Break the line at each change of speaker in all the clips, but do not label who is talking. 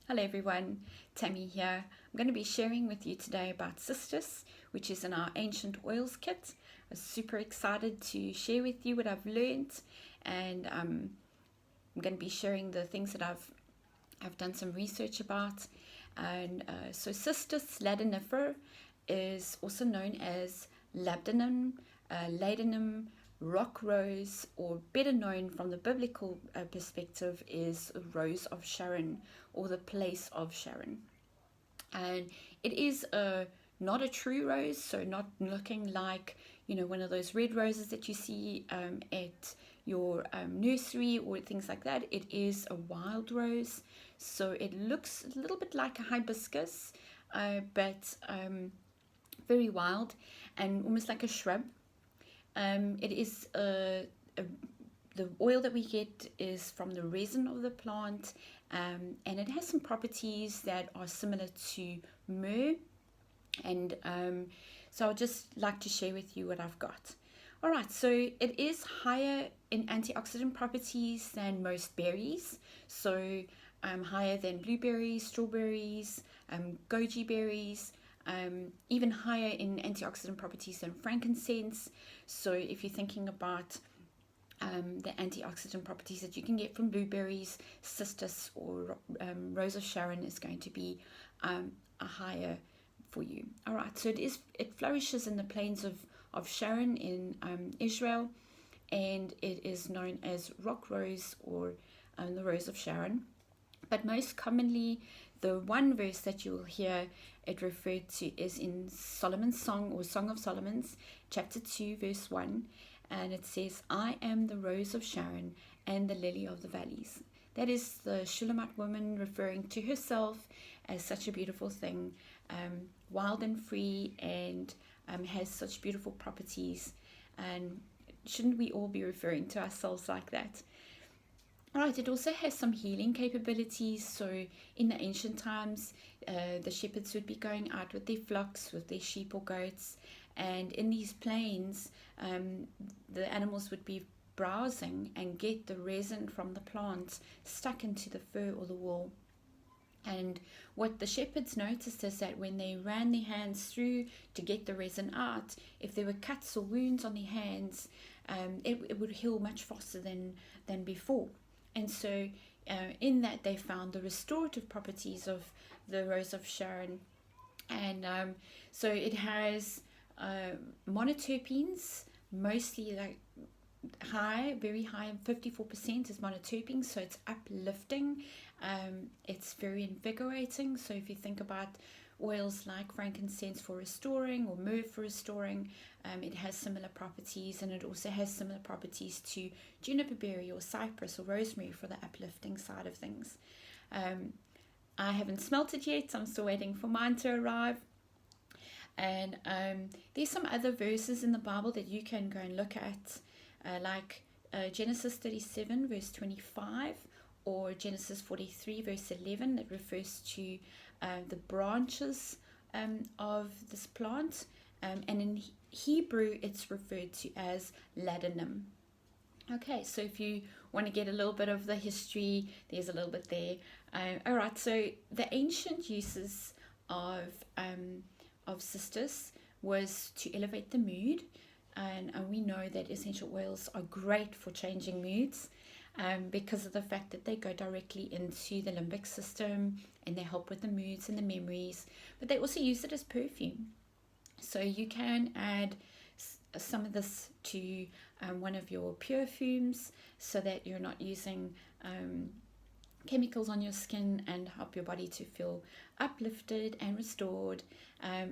Hello everyone, Tammy here. I'm going to be sharing with you today about Cistus, which is in our ancient oils kit. I'm super excited to share with you what I've learned, and I'm going to be sharing the things that I've done some research about. And so Cistus ladanifer is also known as labdanum, ladanum, rock rose, or better known from the biblical perspective is Rose of Sharon or the place of Sharon. And it is not a true rose, so not looking like one of those red roses that you see at your nursery or things like that. It is a wild rose, so it looks a little bit like a hibiscus, but very wild and almost like a shrub. It is the oil that we get is from the resin of the plant, and it has some properties that are similar to myrrh. And so I'll just like to share with you what I've got. All right, so it is higher in antioxidant properties than most berries. So higher than blueberries, strawberries, goji berries, even higher in antioxidant properties than frankincense. So if you're thinking about the antioxidant properties that you can get from blueberries, cistus, or Rose of Sharon is going to be a higher for you. All right, so it flourishes in the plains of Sharon in Israel, and it is known as rock rose or the Rose of Sharon. But most commonly, the one verse that you will hear it referred to is in Solomon's Song or Song of Solomon's, chapter 2, verse 1. And it says, I am the rose of Sharon and the lily of the valleys. That is the Shulamite woman referring to herself as such a beautiful thing, wild and free, and has such beautiful properties. And shouldn't we all be referring to ourselves like that? Alright, it also has some healing capabilities. So in the ancient times, the shepherds would be going out with their flocks, with their sheep or goats, and in these plains, the animals would be browsing and get the resin from the plants stuck into the fur or the wool. And what the shepherds noticed is that when they ran their hands through to get the resin out, if there were cuts or wounds on their hands, it would heal much faster than before. And so in that they found the restorative properties of the Rose of Sharon. And so it has monoterpenes, mostly like high, very high, 54% is monoterpenes, so it's uplifting. It's very invigorating. So if you think about oils like frankincense for restoring or myrrh for restoring, it has similar properties, and it also has similar properties to juniper berry or cypress or rosemary for the uplifting side of things. I haven't smelt it yet. I'm still waiting for mine to arrive. And there's some other verses in the Bible that you can go and look at, like Genesis 37 verse 25 or Genesis 43 verse 11, that refers to the branches of this plant, and in Hebrew it's referred to as ladanum. Okay, so if you want to get a little bit of the history, there's a little bit there. All right, so the ancient uses of cistus was to elevate the mood, and we know that essential oils are great for changing moods, because of the fact that they go directly into the limbic system and they help with the moods and the memories. But they also use it as perfume, so you can add some of this to one of your perfumes so that you're not using chemicals on your skin, and help your body to feel uplifted and restored.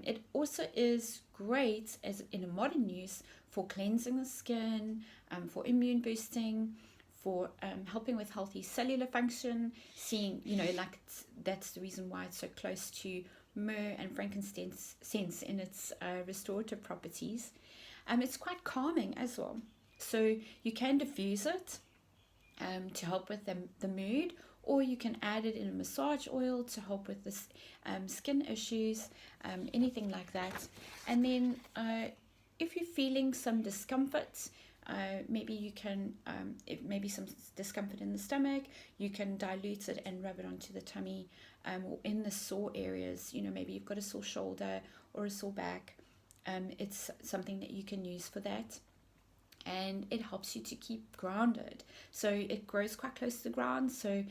It also is great as in a modern use for cleansing the skin, for immune boosting, for helping with healthy cellular function. Seeing, like that's the reason why it's so close to myrrh and frankincense in its restorative properties. It's quite calming as well, so you can diffuse it to help with the mood, or you can add it in a massage oil to help with the skin issues, anything like that. And then if you're feeling some discomfort, maybe you can, if maybe some discomfort in the stomach, you can dilute it and rub it onto the tummy, or in the sore areas. Maybe you've got a sore shoulder or a sore back. It's something that you can use for that. And it helps you to keep grounded. So it grows quite close to the ground, so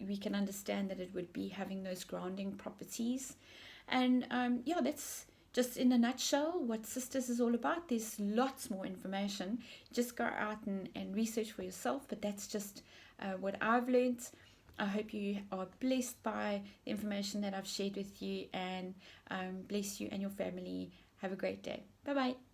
we can understand that it would be having those grounding properties. And that's just in a nutshell what Cistus is all about. There's lots more information. Just go out and research for yourself, but that's just what I've learned. I hope you are blessed by the information that I've shared with you, and bless you and your family. Have a great day. Bye-bye.